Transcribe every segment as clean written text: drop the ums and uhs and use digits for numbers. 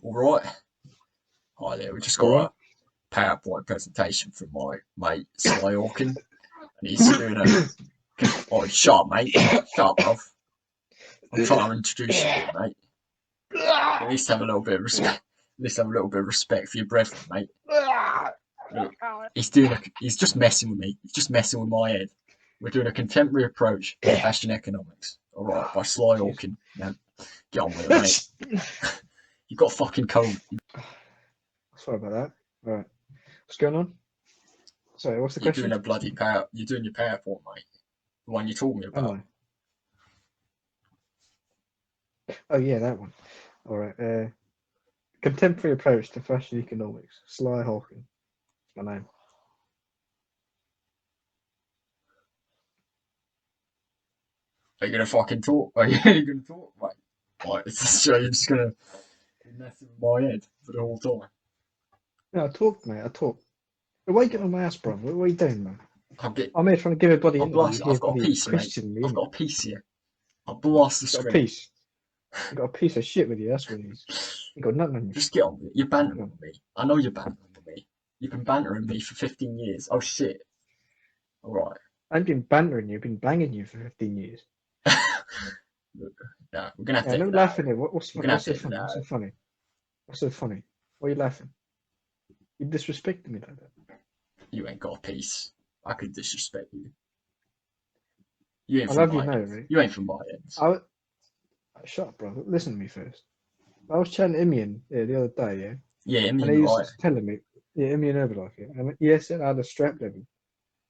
All right. Hi there. We just All got right. a PowerPoint presentation from my mate Sly Hawking, and he's doing a. Oh, shut up, mate. Shut up, bruv. I'm trying to introduce you here, mate. At least have a little bit of respect. At least have a little bit of respect for your brethren, mate. Look, he's just messing with me. He's just messing with my head. We're doing a contemporary approach to fashion economics. All right, by Sly Cheers. Hawking. Now, get on with it, mate. You got fucking cold. Sorry about that. All right. What's going on? Sorry, what's the You're doing question? a bloody power. You're doing your PowerPoint, mate. The one you told me Am about. I? Oh yeah, that one. All right. Contemporary approach to fashion economics. Sly Hawking. That's my name. Are you gonna fucking talk? Are you gonna talk, mate? Like, it's just, you're just gonna be messing with my head for the whole time. No, I talk, mate. I talk. Why are you getting on my ass, bro? What are you doing, man? I'll get. I'm here trying to give everybody I'll an interview. blast. You I've hear got a bloody piece, mate. questioning me, I've innit? got a piece here. I'll blast the You got a screen. piece. You got a piece of shit with you. That's what it is. You got nothing on you. Just get on with it. You're bantering Come on. with me. I know you're bantering with me. You've been bantering me for 15 years. Oh shit. All right. I've been bantering you. I've been banging you for 15 years. No, we're gonna have Yeah, to no edit that laughing out. here. What's We're funny? gonna have What's to so edit funny? that What's so out. funny? What's so funny? Why are you laughing? You disrespecting me like that. You ain't got a piece. I could disrespect you. You ain't I from love you my now, ends. right? You ain't from my ends. I shut up, bro. Listen to me first. I was chatting to Imien the other day, yeah, Yeah, I and mean, he right. was telling me, yeah, Imien Herbalife, yeah, and he said I had a strap level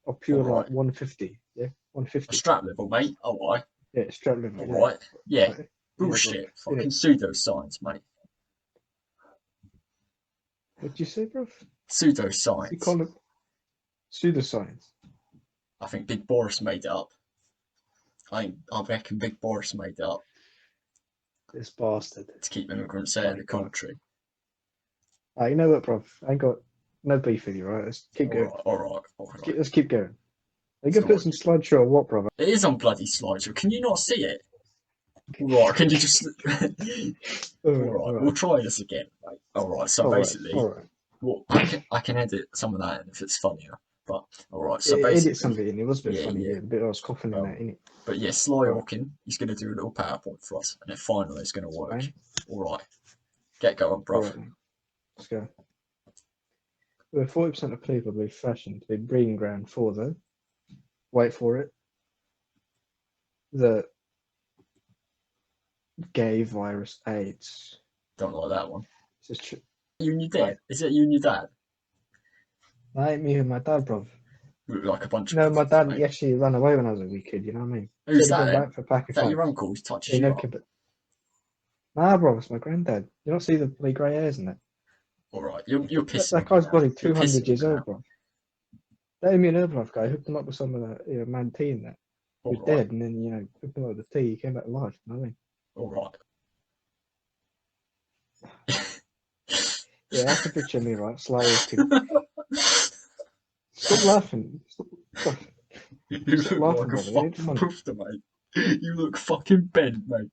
of All pure like right. 150, yeah, A 150, strap level, mate. All right. yeah, strap level, All yeah, right. Yeah. yeah, bro, Bullshit. yeah. Fucking pseudoscience, mate. What'd you say, bro? You Pseudoscience. call it pseudoscience? I think Big Boris made it up. I reckon Big Boris made it up This bastard. to keep immigrants out of My the God. country. You know what, bro? I ain't got no beef with you, right? Let's keep All going. right. All right. All right. Let's keep going. Are you gonna put So some slideshow or what, brother? it is on bloody slideshow. Can you not see it? All right. Can you just? All All right, all right. We'll right, try this again, mate. All right. So all right, basically, all right. well, I can edit some of that in if it's funnier. But all right. So Edit basically, something in. It was a bit yeah, funny, yeah. yeah. The bit I was coughing in Um, that, innit? but yeah, Sly All right, Hawking, he's going to do a little PowerPoint for us, and then finally it's going to work. fine. All right. Get going, All bruv. right, then. Let's go. Where 40% of people believe fashion to be breeding ground for the, wait for it, the gay virus AIDS. Don't like that one. This is true. You and your Right. dad? Is it you and your dad? That ain't me and my dad, bro. We look like a bunch of No, my pussies, dad, he mate. actually ran away when I was a wee kid, you know what I mean? He Who's said he'd that come then? back for a pack Is of that your fives. uncle who touches He you never up? came back. Nah, bro, it's my granddad. You don't see the bloody grey hairs in that. All right, you're That, pissing that on me guy's now. bloody You're pissing 200 on years me old, now. bro. That Imien Herbalife guy hooked him up with some of the man tea and that. He All was right, dead, and then, hooked him up with the tea, he came back to life, you know what I mean? all right. Yeah, that's a picture of me, right? Sly walking. Stop laughing. Stop, You stop look laughing, like a brother. It ain't fucking funny. poofter, mate. You look fucking bent, mate.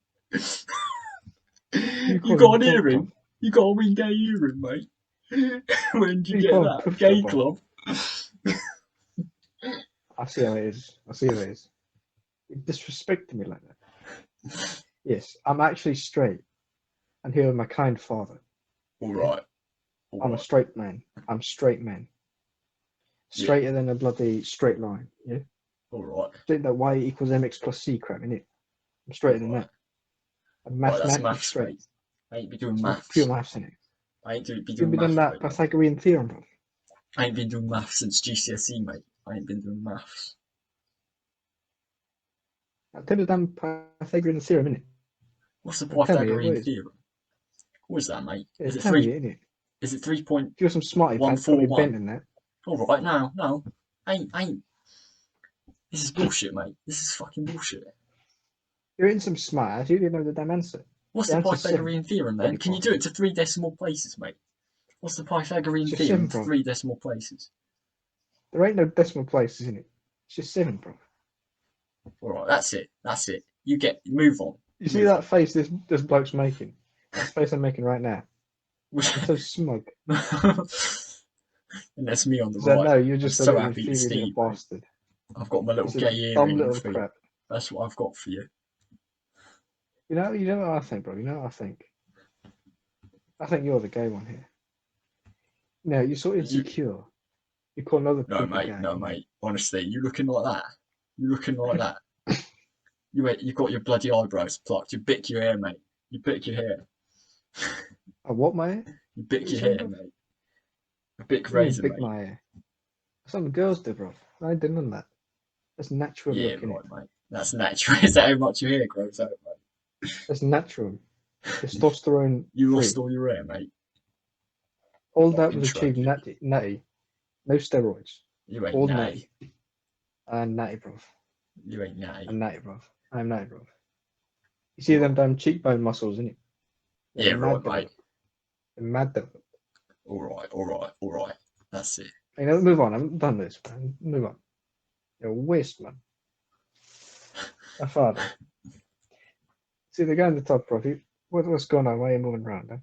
You You call him got an poof, bro. earring? You got a wee gay earring, mate. When'd you You get call him that? poof, Gay bro. club? I see how it is. I see how it is. You disrespecting me like that. Yes, I'm actually straight. And here with my kind father. All Yeah? right, all I'm a right. straight man. I'm straight man. Yeah, Straighter than a bloody straight line. Yeah? all right, Straight that y equals mx plus c crap, innit? I'm all straighter than right. that. I'm Right, that's mathematically maths, straight. mate. I ain't be doing It's pure maths. maths, innit? I ain't be You've doing been done maths that right now. Pythagorean theorem, bro. I ain't been doing maths since GCSE, mate. I ain't been doing maths. I tell you damn Pythagorean theorem, innit? What's the Tell me, what Pythagorean is? theorem? What is that, mate? Yeah, Is it tell me, three? innit? Is it three point If you're some smarty one pants, got four me bent one? in that. All right, no, no, ain't. This is bullshit, mate. This is fucking bullshit. You're in some smart ass, you didn't know the damn answer. What's The the answer's 7. Pythagorean theorem Beg then? your Can you pardon. do it to three decimal places, mate? What's the It's Pythagorean just theorem 7, to bro. three decimal places? There ain't no decimal places in it. It's just 7, bro. All right, that's it. That's it. You get move on. You see Move that on. face this bloke's making? That face I'm making right now. I'm so smug. And that's me on the Because I right. know you're I'm just a so little happy to inferior see little you, mate. bastard. I've got my little Just a gay dumb earring little for you. crap. That's what I've got for you. You know what I think, bro? You know what I think? I think you're the gay one here. No, you're so insecure. You call other No, people mate. gay. No, mate. Honestly, you looking like that. You looking like that. You got your bloody eyebrows plucked. You bick your hair, mate. You bick your hair. Oh, what, mate? You What bick you your saying, hair, bro? mate. A bick What do you mean, razor, big mate. my hair? Some girls do, bro. I ain't doing that. That's natural Yeah, look, innit? right, mate. That's natural. Is that how much your hair grows out, mate? That's natural. Testosterone You lost free. all your hair, mate. All that Fucking was achieved tragic. natty. No steroids. You ain't All natty. natty. I'm natty, bro. You ain't natty. I'm natty, bro. I'm natty, bro. You see them Right. damn cheekbone muscles, innit? They're Yeah, right, mad mate. developed. They're mad developed. All right. That's it. You know, move on. I'm done with this, man. Move on. You're a waste, man. My father. See, they're going to the top, bro. What's going on? Why are you moving around, huh?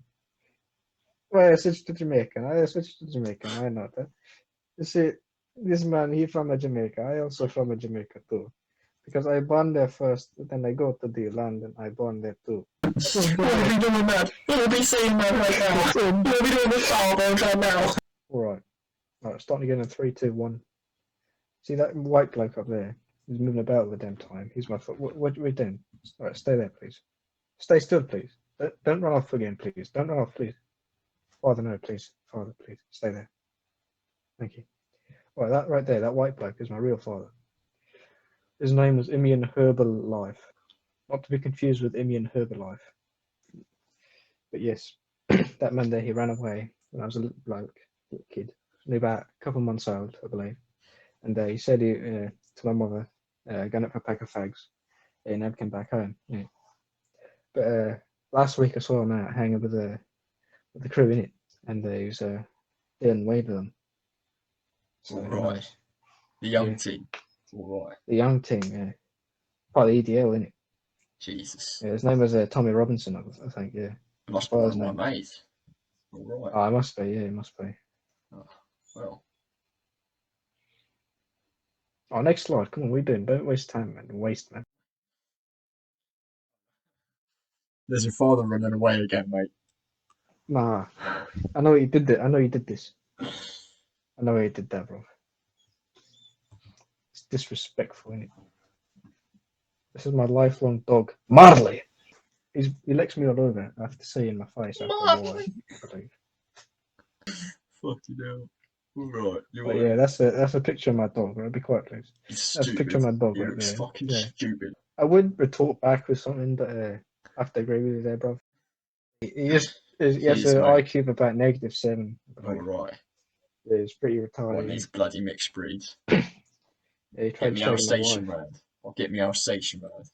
Well, I switched to Jamaican. I switched to Jamaican. Why not? Huh? You see, this man, he from a Jamaica. I also from a Jamaica too. Because I born there first, then I go to the land and I born there too. You'll be doing that. You'll be saying that right now. You'll be doing the salvo right now. Alright. Alright, starting again in 3, 2, 1. See that white bloke up there? He's moving about all the damn time. He's my foot. What are we doing? Alright, stay there, please. Stay still, please. Don't run off again, please. Don't run off, please. Father, no, please. Father, please. Stay there. Thank you. Right, that right there, that white bloke is my real father. His name was Imien Herbalife. Not to be confused with Imien Herbalife. But yes, that man there, he ran away when I was a little bloke, little kid. Only about a couple months old, I believe. And he said to my mother, going up for a pack of fags. He never came back home. Yeah. But last week I saw him out hanging with the crew in it, and he was doing away with them. So All who right. knows? The young Yeah. team. All right. The young team, yeah. Part of the EDL, innit? Jesus. Yeah, his name was Tommy Robinson, I think, yeah. It must be one Father's of my name. mates. All right. Oh, it must be, yeah, it must be. Oh, well. Oh, next slide. Come on, we're doing. Don't waste time, man. Man. There's your father running away again, mate. Nah, I know you did that. I know you did this. I know you did that, bro. It's disrespectful, innit? This is my lifelong dog, Marley. He licks me all over. I have to see in my face after a while, I believe. Fucking hell. All right. But yeah, that's a picture of my dog. Right? Be quiet, please. It's That's a picture stupid. of my dog He right looks there. fucking Yeah. stupid. I would retort back with something, but I have to agree with you there, bro. He has an Mate. IQ of about -7. I All believe. right. Yeah, he's pretty One of retarded. these bloody mixed breeds. Yeah, he Get tried me shagging my Alsatian wife. round. I'll get me Alsatian round.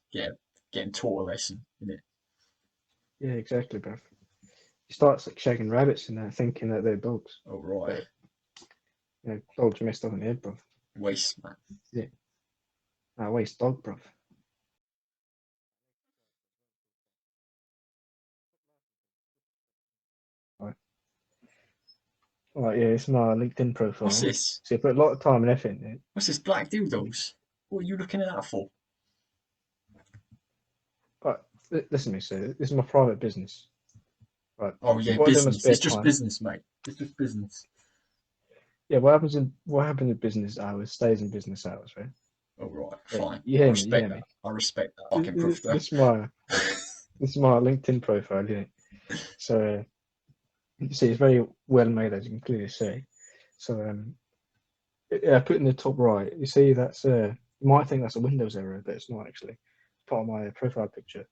Getting taught a lesson, innit? Yeah, exactly, bro. He starts like shagging rabbits and thinking that they're dogs. All right. But dogs messed up in the head, bro. Waste, man. Yeah. Waste dog, bro. Right, yeah, it's my LinkedIn profile. What's this? So you put a lot of time and effort in it. What's this? Black dildos? What are you looking at that for? But listen to me, sir. This is my private business. Right. Oh yeah, What I do in my business. spare It's just time. business, mate. It's just business. Yeah, what happens in business hours stays in business hours, right? All right, Yeah, fine. you I hear me? You respect hear that. me? I respect that. Fucking This, proof this is my that. this is my LinkedIn profile, isn't it? So you see, it's very well made, as you can clearly see. So yeah, I put in the top right. You see, that's you might think that's a Windows error, but it's not actually. It's part of my profile picture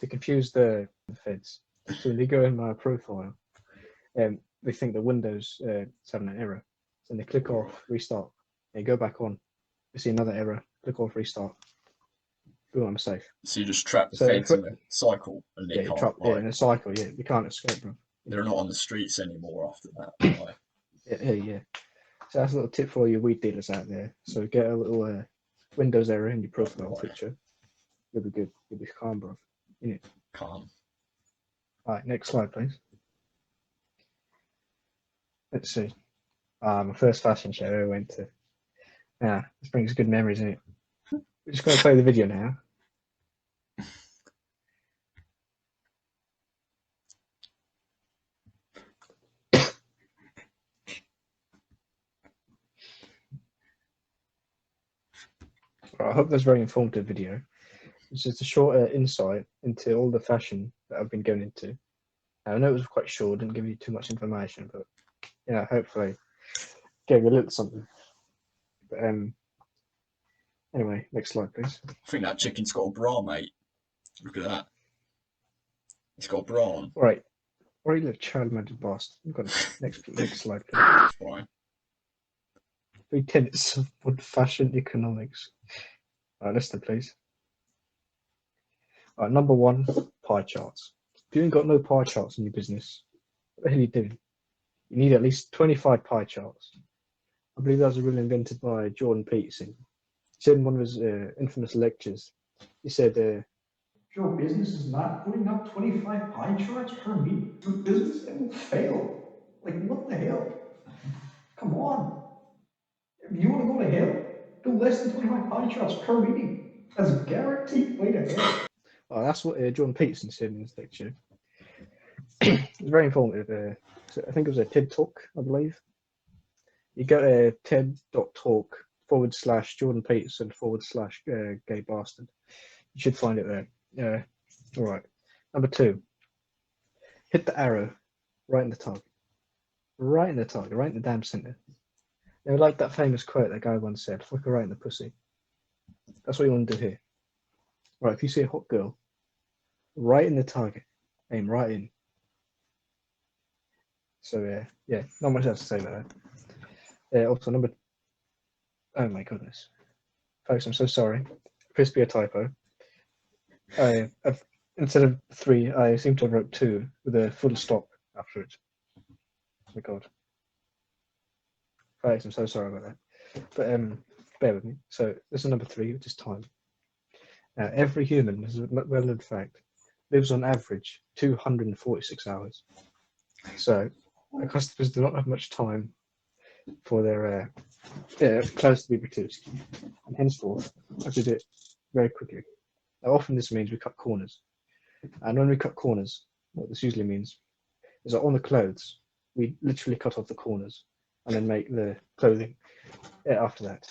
to confuse the feds. So when they go in my profile, they think the Windows is having an error. So they click off restart. They go back on. They see another error. Click off restart. Boom, I'm safe. So you just trap the So feds in a cycle, and they yeah, you can't trap in a cycle. Yeah, you can't escape, bro. They're not on the streets anymore after that. Right? Yeah. So that's a little tip for all you weed dealers out there. So get a little Windows error in your profile Right. picture. You'll be good. You'll be calm, bro. Calm. All right, next slide, please. Let's see. My first fashion show I went to. Yeah, this brings good memories, isn't it? We're just going to play the video now. I hope that's a very informative video. It's just a short insight into all the fashion that I've been going into. I know it was quite short, didn't give you too much information, but hopefully gave you a little something. But anyway, next slide, please. I think that chicken's got a bra, mate. Look at that. It's got a bra on. All right, you little child-minded bastard. You've got next slide, please. That's fine. 3 tenets of good fashion economics. All right, listen, please. All right, number 1, pie charts. If you ain't got no pie charts in your business, what the hell are you doing? You need at least 25 pie charts. I believe that was a rule invented by Jordan Peterson. He said in one of his infamous lectures, he said, if your business is not putting up 25 pie charts per meeting, your business, it will fail. Like, what the hell? Come on. If you want to go to hell, do less than 25 pie charts per meeting. That's a guaranteed way to hell. Oh, that's what Jordan Peterson said in his lecture. It's very informative. So I think it was a TED Talk, I believe. You go to TED.talk/Jordan Peterson/gay bastard. You should find it there. All right. Number 2, hit the arrow right in the target. Right in the target, right in the damn center. Like that famous quote that guy once said, "Fuck her right in the pussy." That's what you want to do here. Right, if you see a hot girl, right in the target, aim right in. So not much else to say about that. Also, oh my goodness, folks, I'm so sorry. Appears to be a typo. I've, instead of 3, I seem to have wrote 2 with a full stop after it. Oh my god. Folks, I'm so sorry about that. But bear with me. So this is number 3, which is time. Every human, this is a well-known fact, lives on average 246 hours. So our customers do not have much time for their clothes to be produced, and henceforth I have to do it very quickly. Now, often this means we cut corners, and when we cut corners, what this usually means is that on the clothes we literally cut off the corners and then make the clothing after that.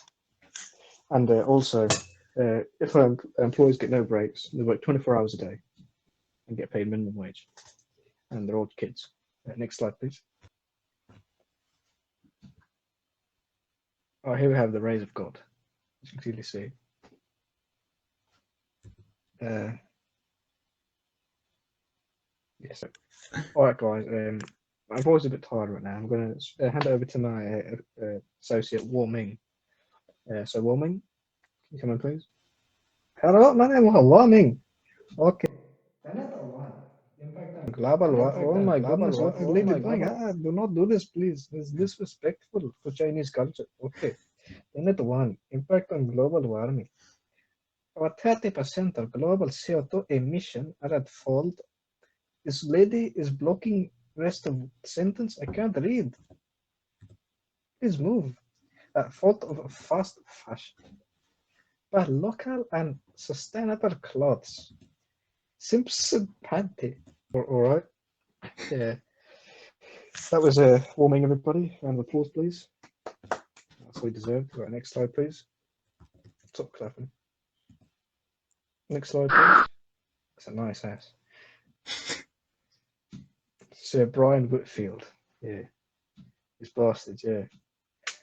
And also, if our employees get no breaks, they work 24 hours a day and get paid minimum wage, and they're all kids. Next slide, please. Oh, here we have the rays of God, as you can clearly see. Yes. All right, guys. My voice is a bit tired right now. I'm going to hand it over to my associate, Warming. So, Warming, can you come in, please? Hello, my name is Warming. Okay. Global warming. Oh my goodness, what is lady doing? Do not do this, please. It's disrespectful to Chinese culture. Okay. Planet 1, impact on global warming. About 30% of global CO2 emission are at fault. This lady is blocking rest of sentence. I can't read. Please move. At fault of fast fashion. But local and sustainable clothes. Simpson panty. All right. Yeah. That was warming, everybody. Round of applause, please. That's what we deserved. Right, next slide, please. Stop clapping. Next slide, please. That's a nice ass. Sir Brian Whitfield. Yeah. These bastards, yeah.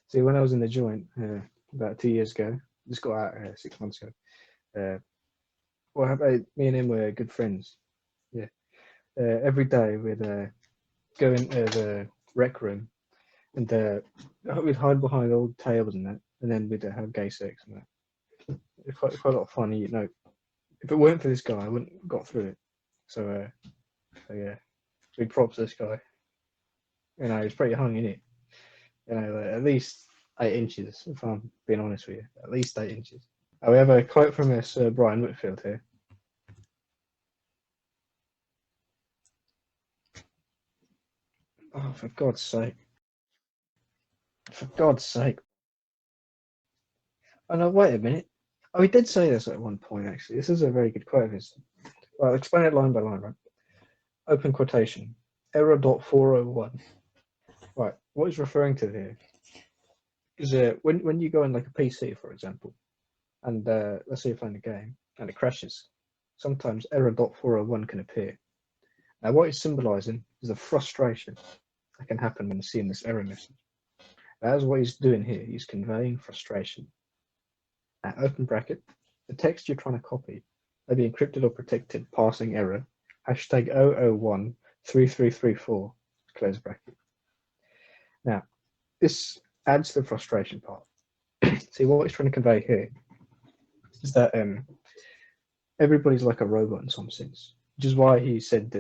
See, when I was in the joint about 2 years ago, just got out 6 months ago. Me and him were good friends. Yeah. Every day we'd go into the rec room and we'd hide behind old tables and that, and then we'd have gay sex and that. It's quite a lot of fun, you know. If it weren't for this guy, I wouldn't have got through it. So yeah, big props to this guy. You know, he's pretty hung in it. You know, at least 8 inches, if I'm being honest with you. At least 8 inches. We have a quote from Sir Brian Whitfield here. Oh, for God's sake. For God's sake. Oh no, wait a minute. Oh, he did say this at one point, actually. This is a very good quote of his. Well, I'll explain it line by line, right? Open quotation. Error.401. Right, what he's referring to here is when you go in like a PC, for example, and let's say you're playing a game and it crashes, sometimes error.401 can appear. Now, what he's symbolizing is the frustration that can happen when seeing this error message. That's what he's doing here. He's conveying frustration. Now, open bracket, the text you're trying to copy may be encrypted or protected, passing error, hashtag 0013334, close bracket. Now, this adds to the frustration part. See, what he's trying to convey here is that everybody's like a robot in some sense, which is why he said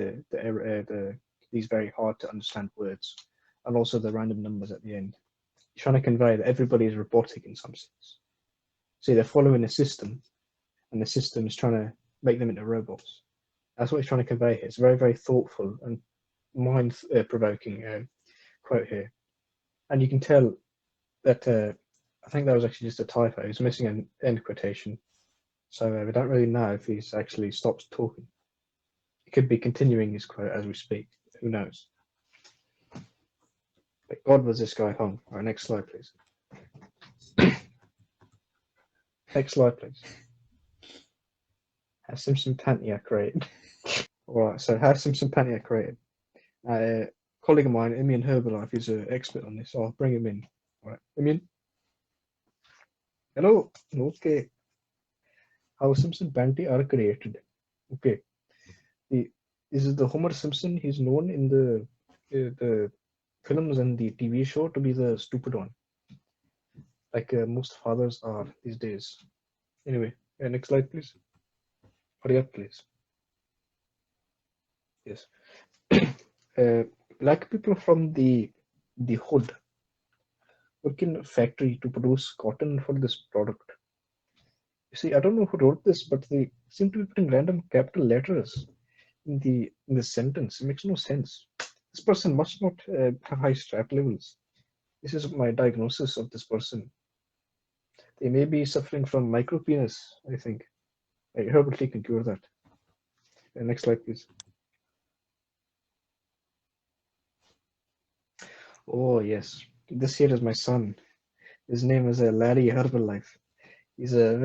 these very hard to understand words and also the random numbers at the end. He's trying to convey that everybody is robotic in some sense. See, they're following a system, and the system is trying to make them into robots. That's what he's trying to convey here. It's a very, very thoughtful and mind-provoking quote here. And you can tell that I think that was actually just a typo. He's missing an end quotation. So we don't really know if he's actually stopped talking. He could be continuing his quote as we speak. Who knows? But God, was this guy hung. All right, next slide, please. Next slide, please. Has Simpson Pantia created? Alright, so has Simpson Pantia created? A colleague of mine, Imien Herbalife, is an expert on this, so I'll bring him in. Alright, Imien? Hello? Okay. How Simpson Pantia are created? Okay. This is the Homer Simpson. He's known in the films and the TV show to be the stupid one. Like most fathers are these days. Anyway, next slide, please. Hurry up, please. Yes. Black people from the hood work in a factory to produce cotton for this product. You see, I don't know who wrote this, but they seem to be putting random capital letters in the sentence. It makes no sense. This person must not have high strap levels. This is my diagnosis of this person. They may be suffering from micropenis, I think. Herbal tea can cure that. Next slide, please. Oh, yes. This here is my son. His name is Larry Herbalife. He's a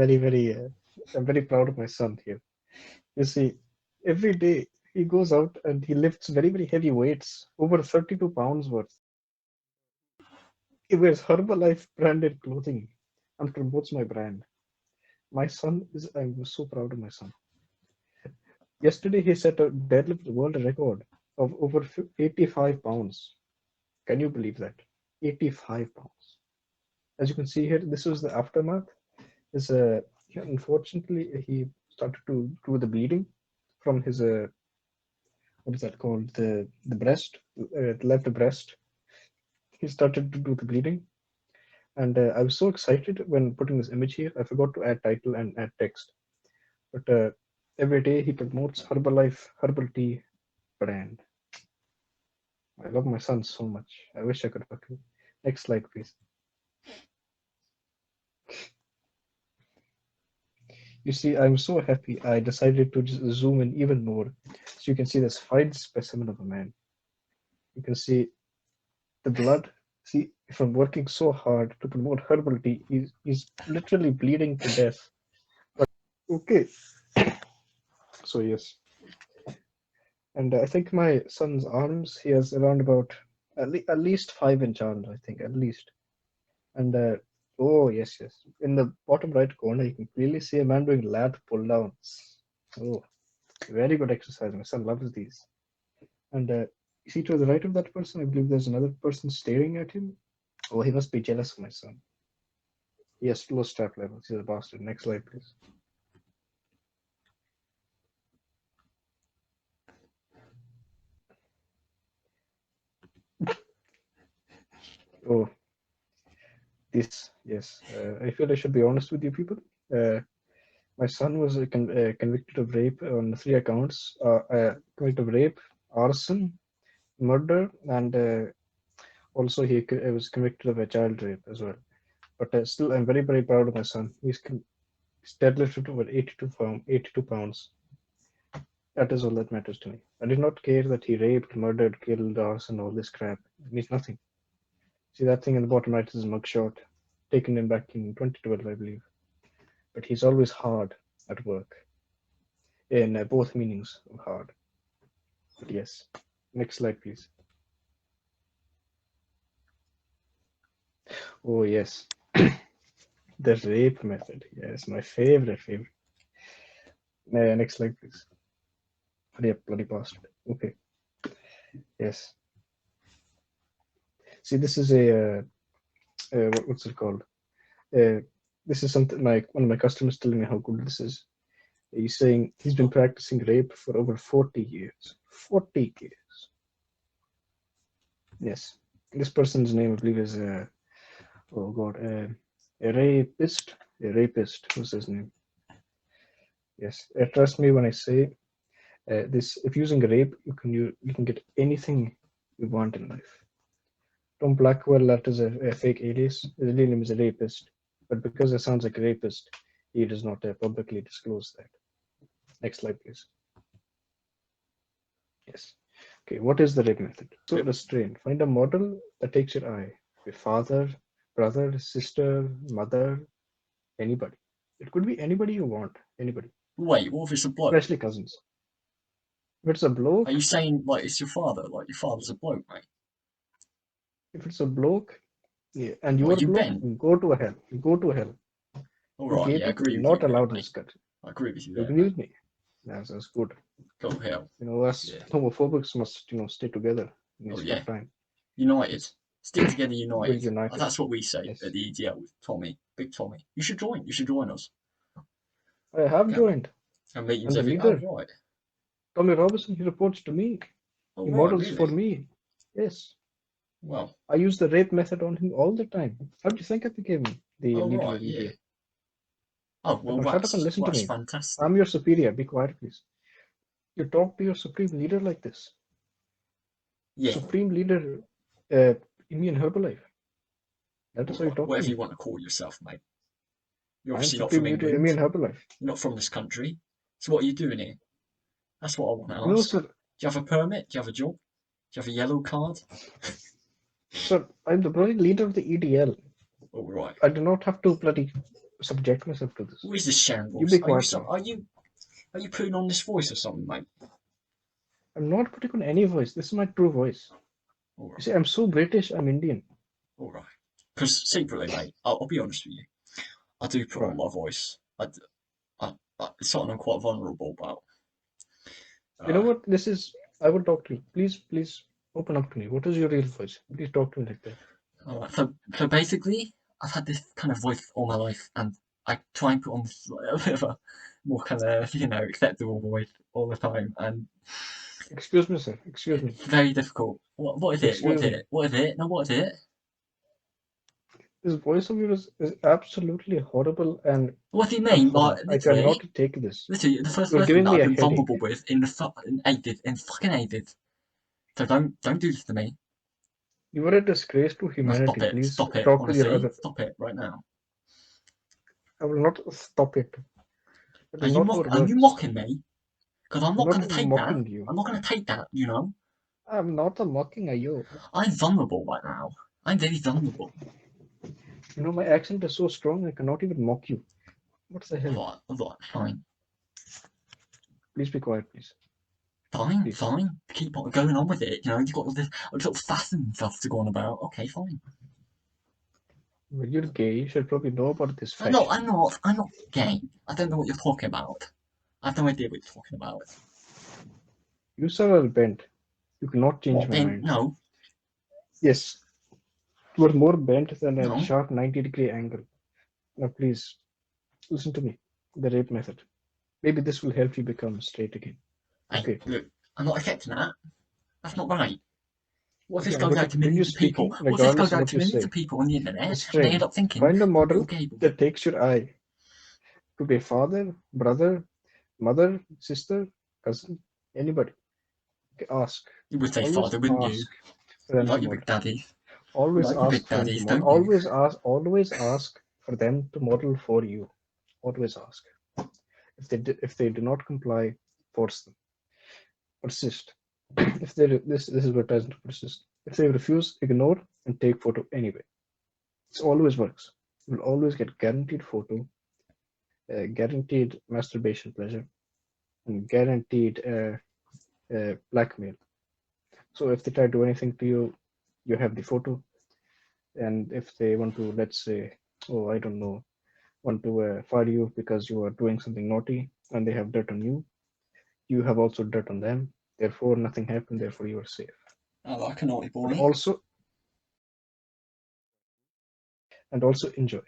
I'm very proud of my son here. You see, every day he goes out and he lifts very, very heavy weights, over 32 pounds worth. He wears Herbalife branded clothing and promotes my brand. I'm so proud of my son. Yesterday he set a deadlift world record of over 85 pounds. Can you believe that? 85 pounds. As you can see here, this was the aftermath. Unfortunately, he started to do the bleeding from his what is that called? The breast, left breast. He started to do the bleeding, and I was so excited when putting this image here. I forgot to add title and add text, but every day he promotes Herbalife herbal tea brand. I love my son so much. I wish I could hug him. Next slide, please. You see, I'm so happy I decided to just zoom in even more so you can see this fine specimen of a man. You can see the blood. See, from working so hard to promote herbal tea, he's literally bleeding to death. But okay. So yes. And I think my son's arms, he has around about at least 5-inch arms, I think, at least. And oh, yes. In the bottom right corner, you can clearly see a man doing lat pull downs. Oh, very good exercise. My son loves these. And you see to the right of that person, I believe there's another person staring at him. Oh, he must be jealous of my son. He has low strap levels. He's a bastard. Next slide, please. Oh, this, yes. I feel I should be honest with you people. My son was convicted of rape on 3 accounts. Convicted of rape, arson, murder, and Also, he was convicted of a child rape as well. But still, I'm very, very proud of my son. He's deadlifted over 82 pounds. That is all that matters to me. I did not care that he raped, murdered, killed, arson, all this crap. It means nothing. See that thing in the bottom right is his mugshot, taken in back in 2012, I believe. But he's always hard at work, in both meanings of hard. But yes, next slide, please. Oh yes, the rape method. Yes, my favorite. Next slide, please. Hurry up, bloody bastard. Okay. Yes. See, this is what's it called? This is something one of my customers telling me how good this is. He's saying he's been practicing rape for over 40 years. 40 years. Yes. This person's name, I believe, is oh god, a rapist. A rapist was his name. Yes. Trust me when I say this. If using rape, you can get anything you want in life. Tom Blackwell, that is a fake alias. His real name is a rapist, but because it sounds like a rapist, he does not publicly disclose that. Next slide, please. Yes. Okay, what is the rape method? So restrain. Find a model that takes your eye. Your father, brother, sister, mother, anybody. It could be anybody you want. Anybody. Wait, what if it's a bloke? Especially cousins. If it's a bloke. Are you saying like it's your father? Like your father's a bloke, mate? If it's a bloke, yeah, and you're What, a you bloke, Ben? you go to hell. You go to hell. Alright, Gay yeah, I people agree with not you there, allowed in mate. this country. I agree with you You there, agree mate. with me? That's good. Go hell. You know, us homophobics must, stay together in this rough time. United. Stick together, We're united. united. That's what we say Yes. at the EDL with Tommy, Big Tommy. You should join. You should join us. I have joined. And meetings I'm the every. leader. Oh right. Tommy Robinson, he reports to me. Oh He right, models really? for me. Yes. Well. I use the rape method on him all the time. How do you think I became the leader Right, of EDL? yeah. Oh well, Now shut up and listen to me. fantastic. I'm your superior. Be quiet, please. You talk to your supreme leader like this. Yeah. Supreme leader, Imien Herbalife. That is how you talk Whatever to me. you want to call yourself, mate. You're I'm obviously not from supreme leader England. Imien Herbalife. You're not from this country. So what are you doing here? That's what I want to ask. No, sir. Do you have a permit? Do you have a job? Do you have a yellow card? Sir, I'm the bloody leader of the EDL. Oh right. I do not have to bloody subject myself to this. Who is this shambles? You be quiet. Are you putting on this voice or something, mate? I'm not putting on any voice. This is my true voice. All right. You see, I'm so British, I'm Indian. All right. Because secretly, mate, I'll be honest with you. I do put on my voice. It's something I'm quite vulnerable about. You know what? I will talk to you. Please open up to me. What is your real voice? Please talk to me like that. All right. So basically, I've had this kind of voice all my life, and I try and put on this a bit of a more kind of acceptable voice all the time, and Excuse me, sir. Excuse me. it's very difficult. What is it? What is it? What is it? No, what is it? This voice of yours is absolutely horrible and What do you mean? funny. Like I cannot take this. literally, the first You're person giving that me I've a been headache. vulnerable with in fucking ages. So don't do this to me. You are a disgrace to No, humanity. stop it. Please Stop it. talk with your Honestly, other. stop it right now. I will not stop it. That is not how it Are you works. mocking me? Because I'm I'm not going to not take that. mocking you. I'm not going to take that. You know. I'm not mocking you. I'm vulnerable right now. I'm very vulnerable. You know, my accent is so strong I cannot even mock you. What the hell? Right, fine. Please be quiet, please. Fine, Please. fine. Keep on going on with it. You know, you've got all this sort of fashion stuff to go on about. Okay, fine. Well, you're gay. You should probably know about this fashion. No, I'm not gay. I don't know what you're talking about. I have no idea what you're talking about. You sir are bent. You cannot change my mind. No. Yes. You are more bent than a No. sharp 90-degree angle. Now, please, listen to me. The rape method. Maybe this will help you become straight again. Okay. Hey, look, I'm not accepting that. That's not right. What if this Okay, goes out to millions of people? What if this goes out to millions of people on the internet and they end up thinking find a model you're gay? that takes your eye. Could be a father, brother, mother, sister, cousin, anybody. Okay, ask. You would say Always father, wouldn't ask. you? For You like any your model. big daddy. Always Like ask Big for them to Daddies, model. don't you? Always ask for them to model for you. Always ask. If they do not comply, force them. Persist. If they this is what doesn't persist. If they refuse, ignore and take photo anyway. It always works. You will always get guaranteed photo, guaranteed masturbation pleasure, and guaranteed blackmail. So if they try to do anything to you, you have the photo. And if they want to, let's say, oh, I don't know, want to fire you because you are doing something naughty and they have dirt on you, you have also dirt on them. Therefore, nothing happened. Therefore, you are safe. I like a naughty But boy. also enjoy.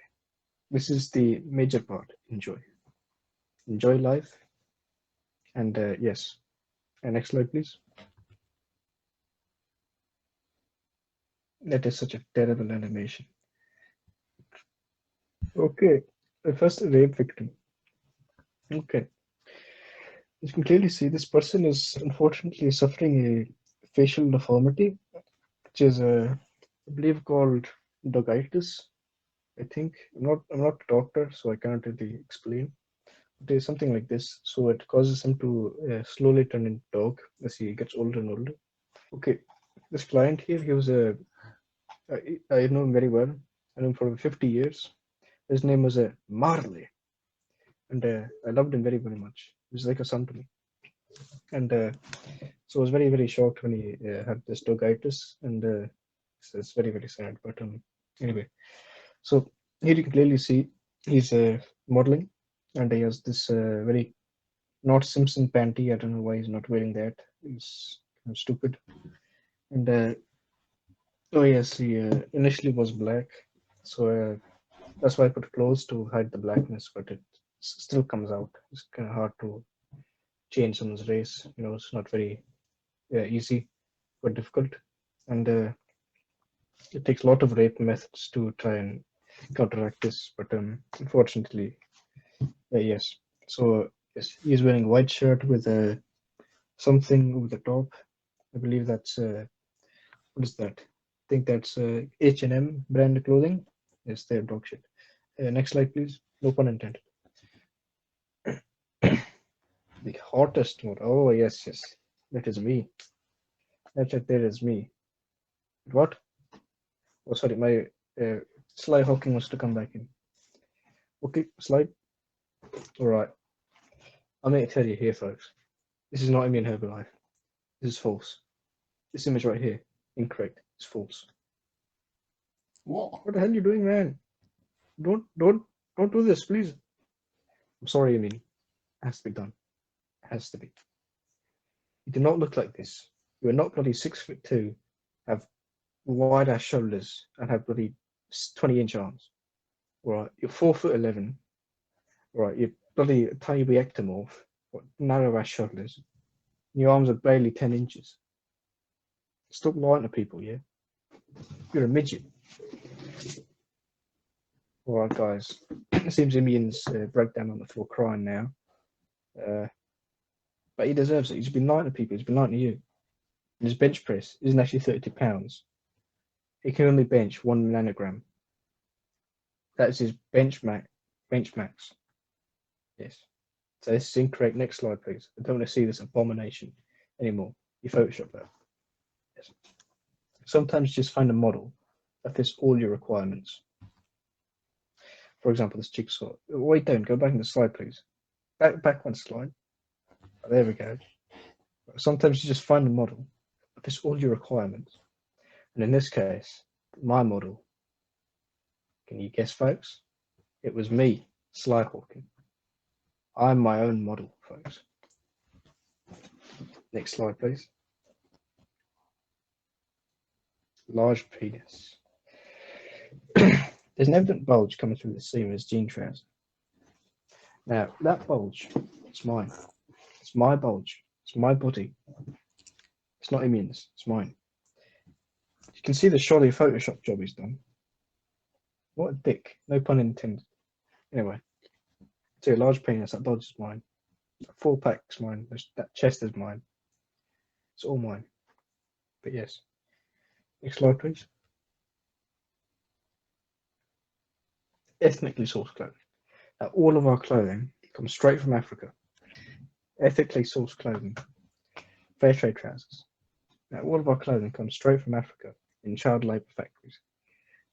This is the major part. Enjoy life. And yes. And next slide, please. That is such a terrible animation. Okay. The first rape victim. Okay. As you can clearly see, this person is unfortunately suffering a facial deformity, which is, I believe, called dogitis. I think I'm not a doctor, so I cannot really explain. It is something like this. So it causes him to slowly turn into dog as he gets older and older. Okay, this client here, he was a I know him very well. I know him for 50 years. His name was Marley, and I loved him very very much. He was like a son to me, and so I was very very shocked when he had this dogitis, and it's very very sad. But anyway, so here you can clearly see he's modeling, and he has this very not Simpson panty. I don't know why he's not wearing that. He's kind of stupid. And oh yes, he initially was black, so that's why I put clothes to hide the blackness, but it still comes out. It's kind of hard to change someone's race. It's not very easy but difficult, and it takes a lot of rape methods to try and counteract this. But unfortunately, yes. So yes, he's wearing white shirt with something over the top. I believe that's what is that? I think that's H&M brand clothing. Yes, they're dog shit. Next slide, please. No pun intended. The hottest mode. Oh yes, yes. That is me. That's right. There is me. What? Oh, sorry. My Sly Hawking wants to come back in. Okay, slide. All right. I'm going to tell you here, folks. This is not Imien Herbalife. This is false. This image right here, incorrect. It's false. What? What the hell are you doing, man? Don't do this, please. I'm sorry, Imien. It has to be done. It has to be. You do not look like this. You are not bloody 6'2", have wide ass shoulders, and have bloody 20-inch arms. Right, you're 4'11". Right, you're bloody a tiny wee ectomorph. Narrow ass shoulders. Your arms are barely 10 inches. Stop lying to people, yeah? You're a midget. Alright, guys. It seems Imien's broke down on the floor crying now. But he deserves it. He's been lying to people. He's been lying to you. And his bench press isn't actually 32 pounds. He can only bench 1 nanogram. That is his bench max. Yes. So this is incorrect. Next slide, please. I don't want to see this abomination anymore. You Photoshop that. Yes. Sometimes just find a model that fits all your requirements. For example, this jigsaw. Wait, don't go back in the slide, please. Back one slide. Oh, there we go. Sometimes you just find a model that fits all your requirements. And in this case, my model. Can you guess, folks? It was me, Sly Hawking. I'm my own model, folks. Next slide, please. Large penis. There's an evident bulge coming through the seam of his jean trouser. Now, that bulge, it's mine. It's my bulge. It's my body. It's not Imien's. It's mine. You can see the shoddy Photoshop job he's done. What a dick. No pun intended. Anyway, so a large penis, that bulge is mine. That 4-pack's mine. That chest is mine. It's all mine. But yes. Next slide, please. ethnically sourced clothing. Now, all of our clothing comes straight from Africa. Ethically sourced clothing, fair trade trousers. Now, all of our clothing comes straight from Africa in child labour factories.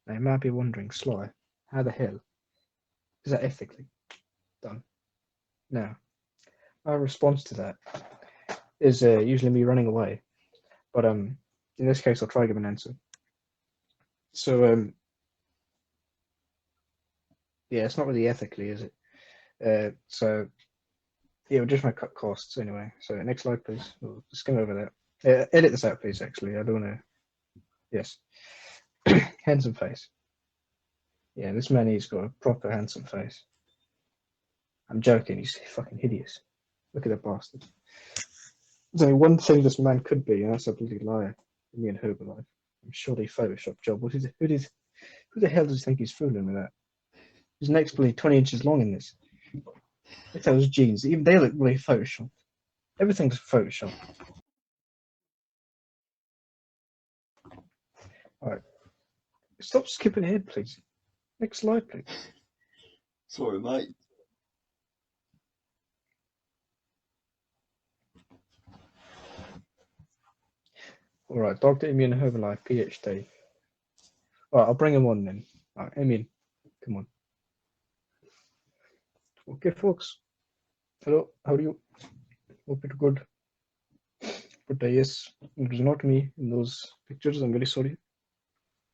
Now, you might be wondering, Sly, how the hell is that ethically done? Now, our response to that is usually me running away, but in this case, I'll try to give an answer. So, yeah, it's not really ethically, is it? So, yeah, we're just going to cut costs anyway. So, next slide, please. We'll skim over that. Edit this out, please. Actually, I don't want to. Yes, handsome face. Yeah, this man, he's got a proper handsome face. I'm joking. He's fucking hideous. Look at the bastard. There's only one thing this man could be, and that's a bloody liar. Imien Herbalife. I'm sure they Photoshop job. Who the hell does he think he's fooling with that? His neck's bloody 20 inches long in this. Look at those jeans. Even they look really Photoshopped. Everything's Photoshopped. Alright. Stop skipping ahead, please. Next slide, please. Sorry, mate. Alright, Dr. Imien Herbalife, PhD. Alright, I'll bring him on then. Alright, Imien, come on. Okay, folks. Hello, how are you? Hope it's good. But yes, it was not me in those pictures. I'm very sorry.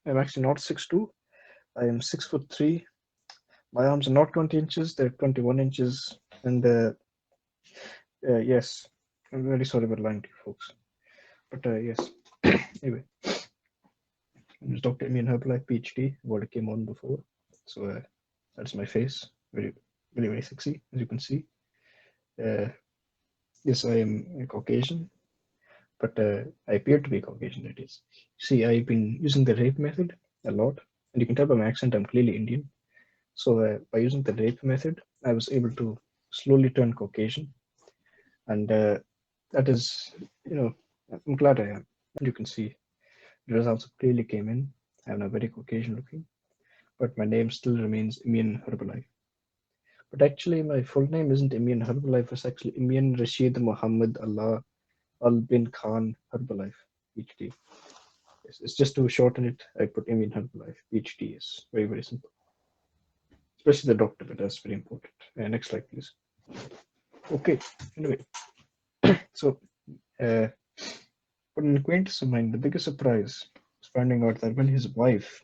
I'm actually not 6'2". I am 6'3". My arms are not 20 inches. They're 21 inches. And yes, I'm very sorry about lying to you folks. But yes, anyway, I'm Dr. Imien Herbalife, PhD. I've already came on before. So that's my face. Very, very, very sexy, as you can see. Yes, I am a Caucasian. But I appear to be Caucasian, it is. See, I've been using the rape method a lot, and you can tell by my accent I'm clearly Indian. So by using the rape method, I was able to slowly turn Caucasian, and that is, I'm glad I am. And you can see the results clearly came in. I'm now very Caucasian looking, but my name still remains Imien Herbalife. But actually, my full name isn't Imien Herbalife, it's actually Imien Rashid Muhammad Allah Al Bin Khan Herbalife, PhD. It's just to shorten it, I put Imien Herbalife, PhD. Is very, very simple. Especially the doctor, but that's very important. Next slide, please. Okay, anyway. So, but an acquaintance of mine, the biggest surprise was finding out that when his wife,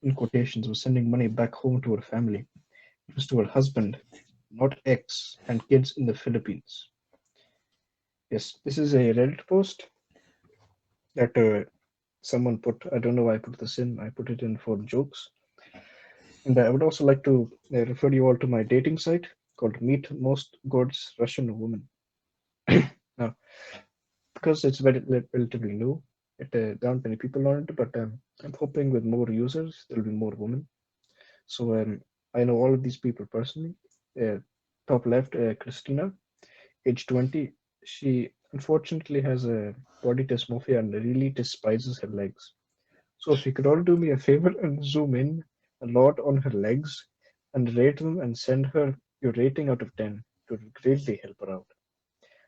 in quotations, was sending money back home to her family, it was to her husband, not ex, and kids in the Philippines. Yes, this is a Reddit post that someone put. I don't know why I put this in. I put it in for jokes. And I would also like to refer you all to my dating site called Meet Most God's Russian Woman. Now, because it's very relatively new, there aren't many people on it, but I'm hoping with more users, there'll be more women. So I know all of these people personally. Top left, Christina, age 20. She unfortunately has a body dysmorphia and really despises her legs. So if you could all do me a favor and zoom in a lot on her legs and rate them and send her your rating out of 10, it would greatly help her out.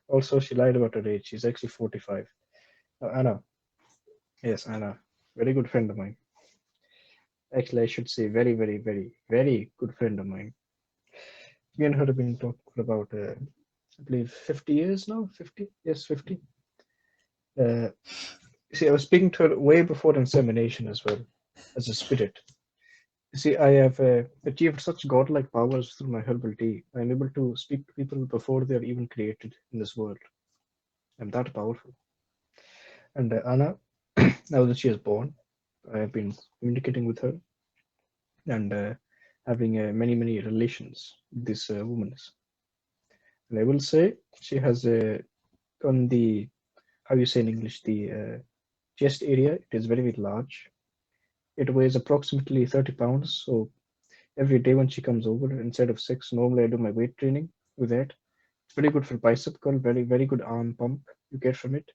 Also, she lied about her age. She's actually 45. Anna. Yes, Anna. Very good friend of mine. Actually, I should say very, very, very, very good friend of mine. Me and her have been talking for about, I believe, 50 years now. 50? Yes, 50. See, I was speaking to her way before insemination as well, as a spirit. See, I have achieved such godlike powers through my herbal tea. I'm able to speak to people before they're even created in this world. I'm that powerful. And Anna, now that she is born, I have been communicating with her and having many, many relations with this woman. And I will say she has on the, how you say in English, the chest area, it is very, very large. It weighs approximately 30 pounds. So every day when she comes over, instead of 6, normally I do my weight training with that. It's very good for bicep curl, very, very good arm pump you get from it.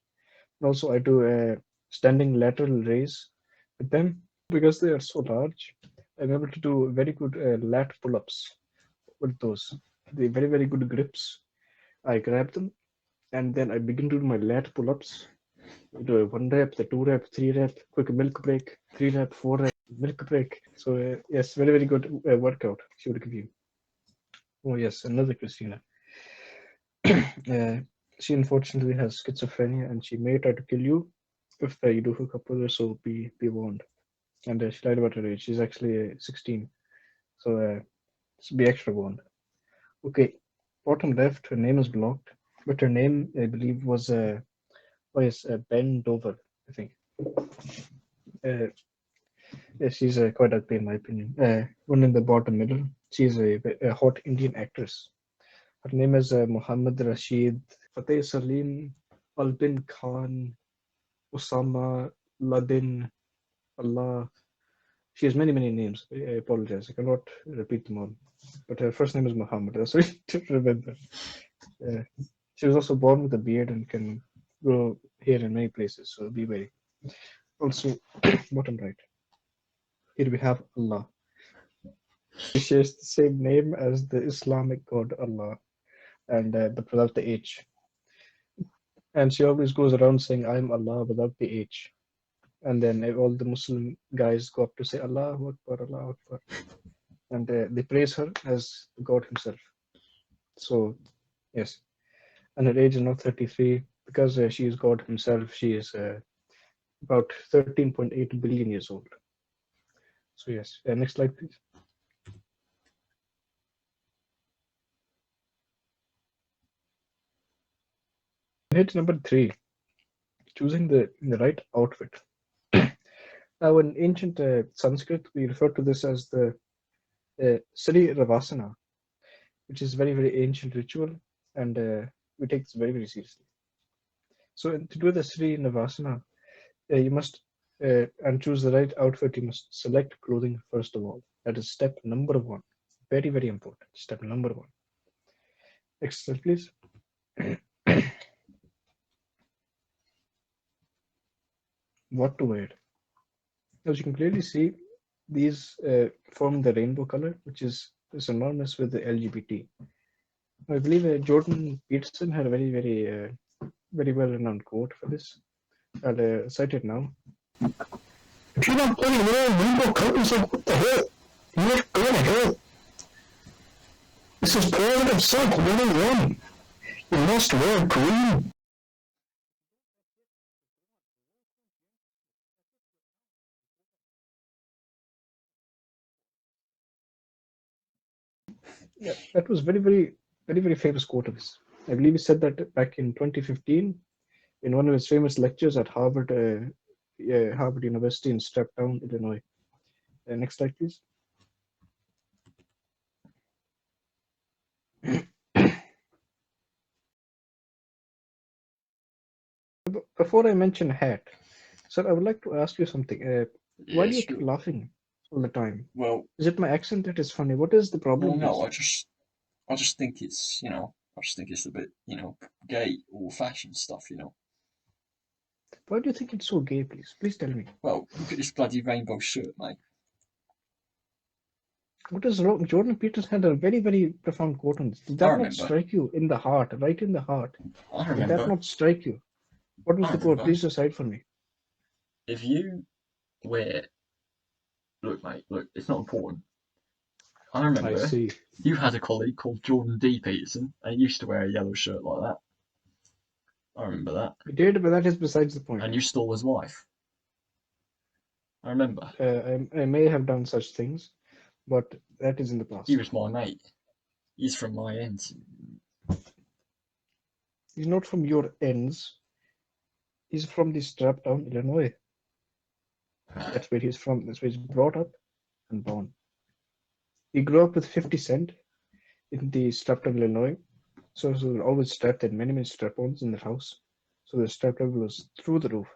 And also I do a standing lateral raise with them because they are so large. I'm able to do very good lat pull-ups with those. The very, very good grips. I grab them and then I begin to do my lat pull-ups. Do a 1 rep, the 2 rep, 3 rep, quick milk break, 3 rep, 4 rep, milk break. So yes, very, very good workout she would give you. Oh yes, another Christina. uh, she unfortunately has schizophrenia and she may try to kill you if you do hook up with her, so be warned. And she lied about her age. She's actually 16. So be extra warned. Okay, bottom left, her name is blocked, but her name, I believe, was Ben Dover, I think. Uh, yeah, she's quite ugly in my opinion. One in the bottom middle, she's a hot Indian actress. Her name is Mohammed Rashid Fateh Salim Albin Khan Osama Ladin Allah. She has many, many names. I apologize. I cannot repeat them all. But her first name is Muhammad. That's what to remember. Uh, she was also born with a beard and can grow hair in many places. So be wary. Also, bottom right. Here we have Allah. She shares the same name as the Islamic god Allah, and but without the H. And she always goes around saying, "I'm Allah" without the H. And then all the Muslim guys go up to say, "Allahu Akbar, Allahu Akbar," and they praise her as God Himself. So yes, and her age is now 33 because she is God Himself. She is about 13.8 billion years old. So yes, next slide, please. Hit number 3, choosing the right outfit. Now, in ancient Sanskrit, we refer to this as the Sri Ravasana, which is very, very ancient ritual, and we take this very, very seriously. So, to do the Sri Ravasana, you must and choose the right outfit. You must select clothing first of all. That is step number 1. Very, very important. Step number 1. Next slide, please. What to wear? As you can clearly see, these form the rainbow color, which is synonymous with the LGBT. I believe Jordan Peterson had a very, very well-renowned quote for this. I'll cite it now. If you're not bloody wearing rainbow colors, like what the hell? You're not going to hell. This is President Sunk 101. You must wear green. Yeah, that was very famous quote of his. I believe he said that back in 2015 in one of his famous lectures at Harvard University in Straptown, Illinois. Next slide, please. Before I mention hat, sir, I would like to ask you something. Why do you keep laughing all the time? Well, Is it my accent that is funny? What is the problem? no, I just think it's, I just think it's a bit, gay, old-fashioned stuff. Why do you think it's so gay, please? Please tell me. Well, look at this bloody rainbow shirt, mate. What is wrong? Jordan Peterson had a very profound quote on this. Did I that not remember. strike you in the heart, right in the heart? I Did that remember. not strike you? What was I the quote? remember. Please recite for me. If you wear, look, mate, look, it's not important. I I remember see. you had a colleague called Jordan D. Peterson, and he used to wear a yellow shirt like that. I remember that. We did, but that is besides the point. And you stole his wife. I remember. I may have done such things, but that is in the past. He was my mate. He's from my ends. He's not from your ends. He's from the Straptown, Illinois. That's where he's from. That's where he's brought up and born. He grew up with 50 Cent in the Straptown, Illinois. So he was always strapped and many strap-ons in the house. So the strap level was through the roof.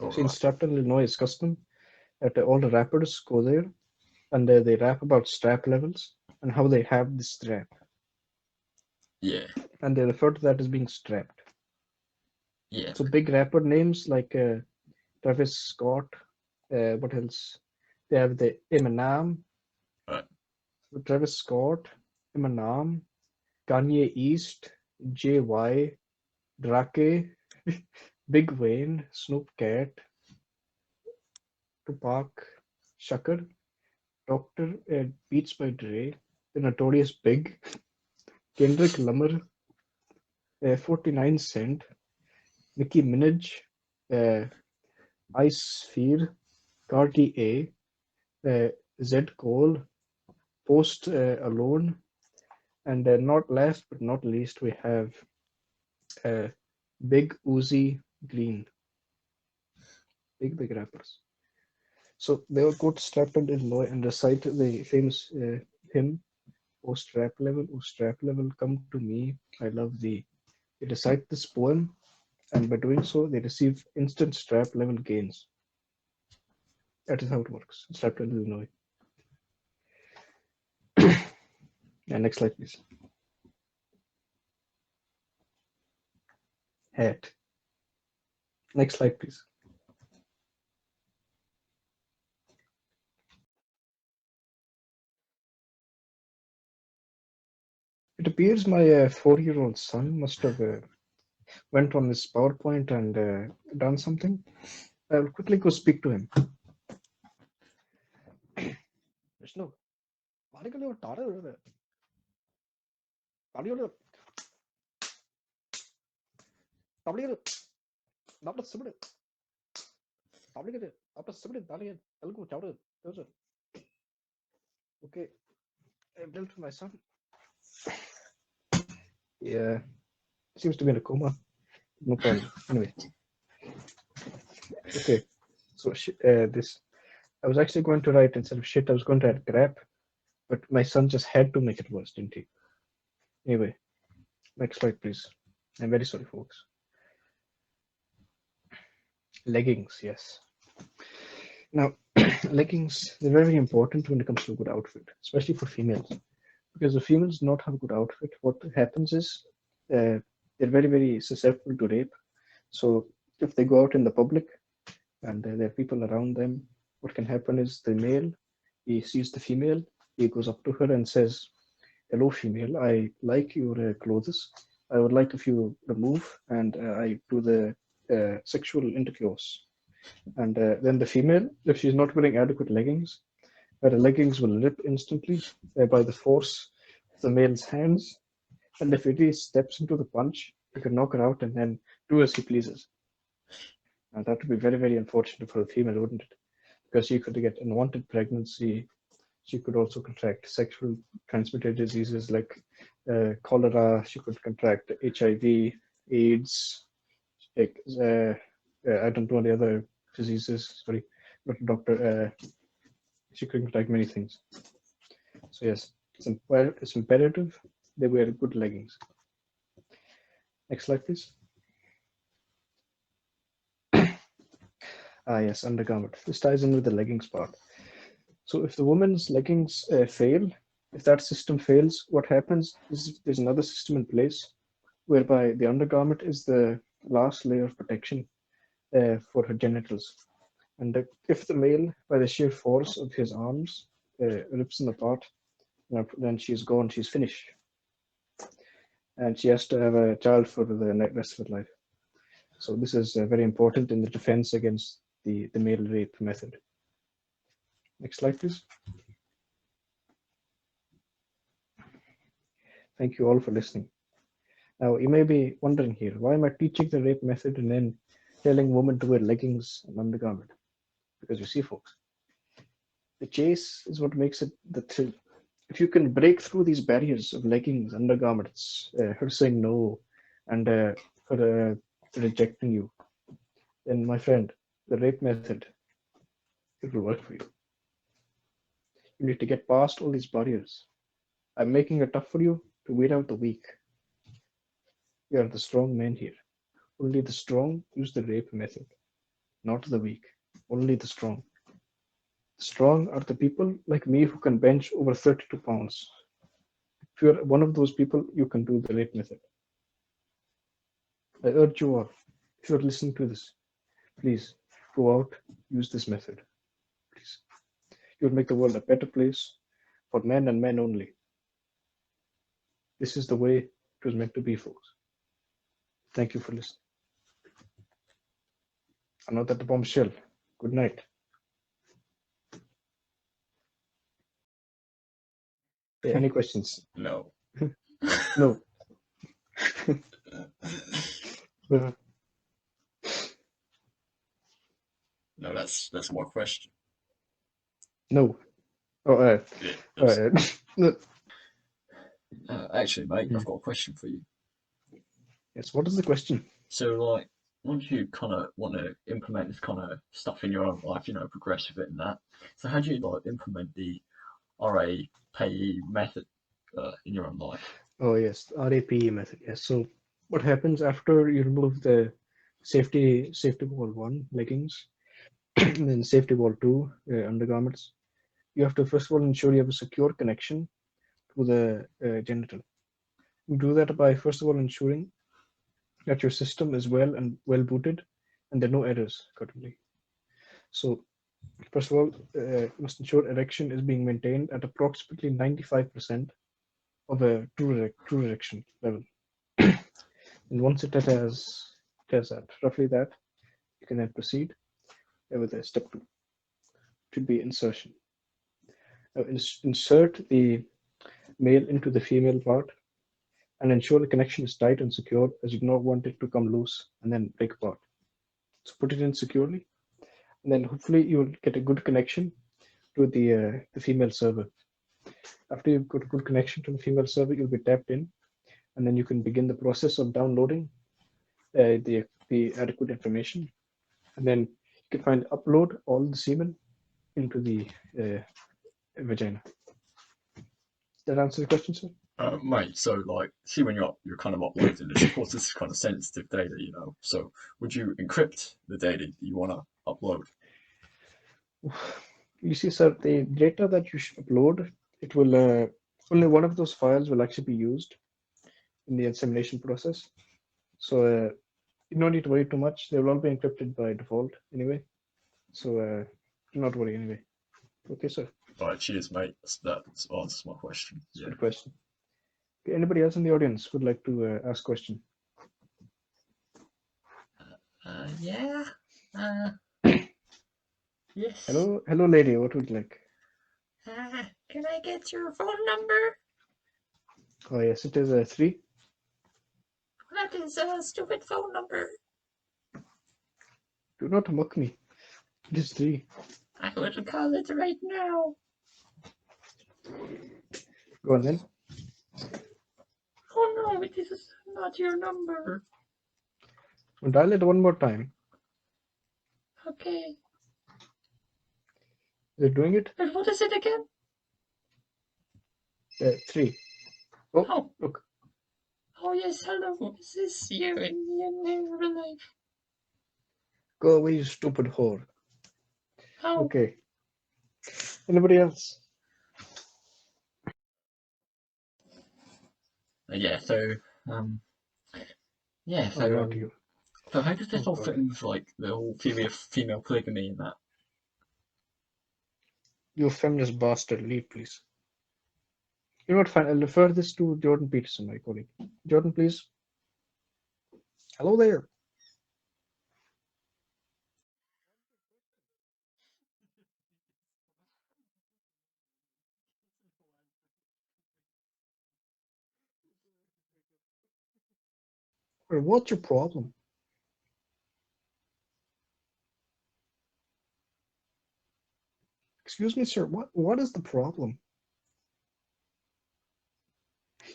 All So in right. Straptown, Illinois, it's custom that all the rappers go there and they rap about strap levels and how they have the strap. Yeah. And they refer to that as being strapped. Yeah. So big rapper names like Travis Scott, what else? They have the Eminem, Right. Travis Scott, Eminem, Kanye East, JY, Drake, Big Wayne, Snoop Cat, Tupac Shakur, Dr. Beats by Dre, The Notorious Big, Kendrick Lamar, 49 Cent, Nicki Minaj, Ice Sphere, Cardi A, Z Cole, Post Alone, and not last but not least, we have uh, Big Uzi Green, big rappers. So they all go to Stratford, Illinois, and recite the famous hymn, "O strap level, come to me, I love thee." They recite this poem, and by doing so, they receive instant strap level gains. That is how it works. Stratford, Illinois. And next slide, please. Hat. Next slide, please. It appears my 4-year-old son must have went on his PowerPoint and done something. I will quickly go speak to him. Vishnu, particularly Tara, particularly not a similar, particularly after similar, Dalian, Elgo Chowder, okay, I built for my son. Yeah, seems to be in a coma. No problem. Anyway, okay. So this, I was actually going to write instead of shit, I was going to add crap, but my son just had to make it worse, didn't he? Anyway, next slide, please. I'm very sorry, folks. Leggings, yes. Now, leggings, they're very important when it comes to a good outfit, especially for females. Because if females not have a good outfit, what happens is they're very, very susceptible to rape. So if they go out in the public and there are people around them, what can happen is the male, he sees the female, he goes up to her and says, "Hello, female, I like your clothes. I would like if you remove and I do the sexual intercourse." And then the female, if she's not wearing adequate leggings, her leggings will rip instantly by the force of the male's hands. And if he steps into the punch, he can knock her out and then do as he pleases. And that would be very, very unfortunate for the female, wouldn't it? Because she could get unwanted pregnancy. She could also contract sexual transmitted diseases like cholera. She could contract HIV, AIDS. I don't know the other diseases. Sorry, but doctor. She could contract many things. So yes, it's imperative they wear good leggings. Next slide, please. Yes, undergarment. This ties in with the leggings part. So if the woman's leggings fail, if that system fails, what happens is there's another system in place whereby the undergarment is the last layer of protection for her genitals. And if the male, by the sheer force of his arms, rips them apart, then she's gone, she's finished. And she has to have a child for the rest of her life. So this is very important in the defense against the male rape method. Next slide, please. Thank you all for listening. Now, you may be wondering here, why am I teaching the rape method and then telling women to wear leggings and undergarment? Because you see, folks, the chase is what makes it the thrill. If you can break through these barriers of leggings, undergarments, her saying no, and her rejecting you, then my friend, the rape method, it will work for you. You need to get past all these barriers. I'm making it tough for you to weed out the weak. We are the strong men here. Only the strong use the rape method, not the weak. Only the strong. The strong are the people like me who can bench over 32 pounds. If you're one of those people, you can do the rape method. I urge you all, if you're listening to this, please go out, use this method. Please. You'll make the world a better place for men and men only. This is the way it was meant to be, folks. Thank you for listening. I'm not at the bombshell. Good night. Any questions? No. No. No, that's more question. No. Oh, Yeah, no. actually, mate, I've got a question for you. Yes, what is the question? So, like, once you kind of want to implement this kind of stuff in your own life, progress with it and that. So, how do you like implement the RA payee method in your own life? Oh, yes, RAPE method. Yes. So, what happens after you remove the safety wall 1 leggings, and then safety wall 2 undergarments? You have to first of all ensure you have a secure connection to the genital. You do that by first of all ensuring that your system is well booted and there are no errors currently. So first of all, you must ensure erection is being maintained at approximately 95% of a true erection level. And once it has at roughly that, you can then proceed with step 2. It should be insertion. Now, insert the male into the female part and ensure the connection is tight and secure, as you do not want it to come loose and then break apart. So put it in securely, and then hopefully you will get a good connection to the female server. After you've got a good connection to the female server, you'll be tapped in, and then you can begin the process of downloading the adequate information, and then you can upload all the semen into the vagina. Does that answer the question, sir? Mate, so like, see when you're kind of uploading this, of course, this is kind of sensitive data, So, would you encrypt the data that you want to upload? You see, sir, the data that you should upload, it will only one of those files will actually be used in the insemination process. So you don't need to worry too much. They will all be encrypted by default anyway. So do not worry anyway. Okay, sir. All right, cheers, mate. That answers my question. Yeah. Good question. Okay, anybody else in the audience would like to ask a question? Yeah. Yes. Hello, lady. What would you like? Can I get your phone number? Oh yes, it is 3. That is a stupid phone number. Do not mock me. It is 3. I will call it right now. Go on then. Oh no, it is not your number. Well, dial it one more time. Okay. Is it doing it? And what is it again? 3. Oh, Oh. look. Oh yes, hello. Is this you in Imien Herbalife? Go away, you stupid whore. Oh. Okay. Anybody else? Yeah. So yeah. Oh, not you. So how does this Oh, all fit in with like the whole theory of female polygamy and that? You feminist bastard. Leave, please. You know what? Fine. I'll refer this to Jordan Peterson, my colleague. Jordan, please. Hello there. Or what's your problem? Excuse me, sir. What is the problem?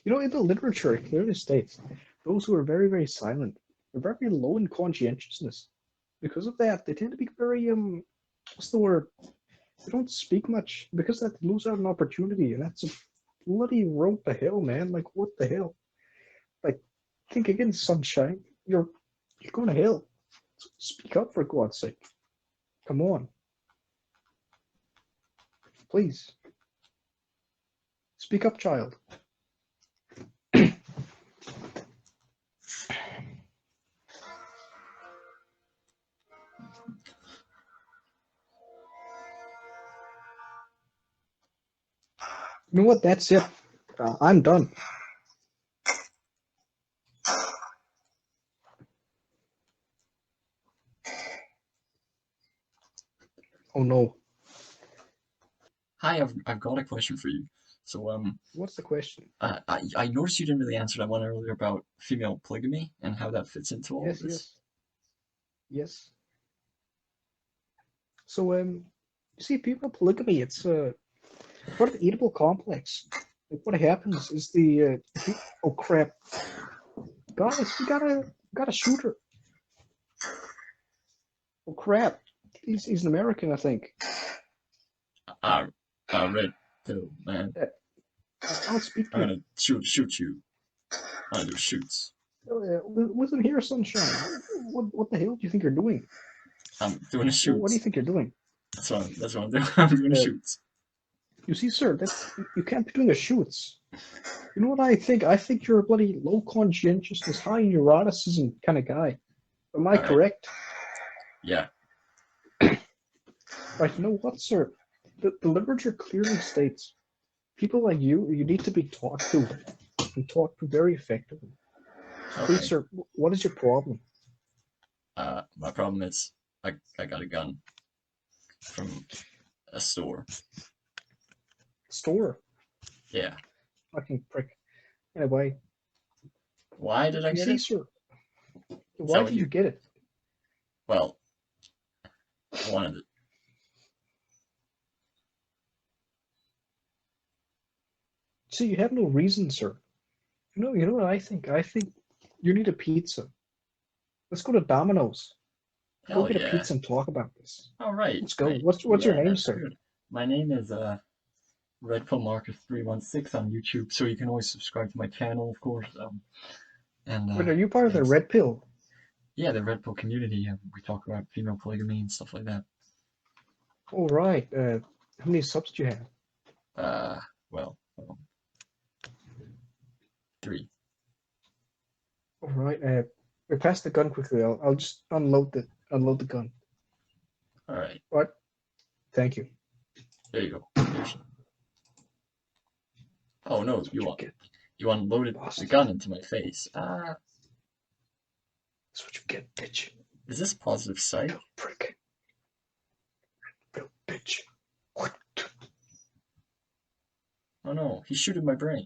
You know, in the literature, it clearly states those who are very, very silent are very low in conscientiousness. Because of that, they tend to be very what's the word? They don't speak much because that they lose out an opportunity, and that's a bloody road to hell, man. Like what the hell? Like think again, sunshine. You're going to hell. So speak up for God's sake. Come on. Please. Speak up, child. You know what? That's it. I'm done. Oh no. Hi, I've got a question for you. So, What's the question? I noticed you didn't really answer that one earlier about female polygamy and how that fits into all of Yes, this. yes. So, you see, people polygamy, it's part of the Oedipal complex. Like, what happens is oh crap, guys, we gotta shoot her. Oh crap, he's an American, I think. Red pill, man. I'll speak to I'm him. gonna shoot you. I'm gonna do shoots. Listen here, sunshine. What the hell do you think you're doing? I'm doing a What do you shoots. think you're doing? That's what I'm doing. I'm doing a Uh, shoots. you see, sir, you can't be doing a shoots. You know what I think? I think you're a bloody low conscientiousness, high neuroticism kind of guy. Am I All right. correct? Yeah. Right, you know what, sir? The literature clearly states people like you need to be talked to and talked to very effectively. So please, Okay. sir, what is your problem? My problem is I got a gun from a store. Store. Yeah. Fucking prick. Anyway, Why did I you get see, it? sir, Is that why what did you get it? Well, I wanted it. See, you have no reason, sir. You know what I think? I think you need a pizza. Let's go to Domino's. Go Hell get a yeah. pizza and talk about this. All right. Let's go. Right. What's your Yeah, name, that's sir? good. My name is Red Pill Marcus 316 on YouTube, so you can always subscribe to my channel, of course. And Wait, are you part of the thanks. Red Pill? Yeah, the Red Pill community. We talk about female polygamy and stuff like that. All right. How many subs do you have? Well, 3. All right. Pass the gun quickly. I'll just unload the gun. All right. What? Thank you. There you go. Oh no, you unloaded the gun into my face. That's what you get, bitch. Is this positive psych? Little prick. Little bitch. What? Oh no, he shooting my brain.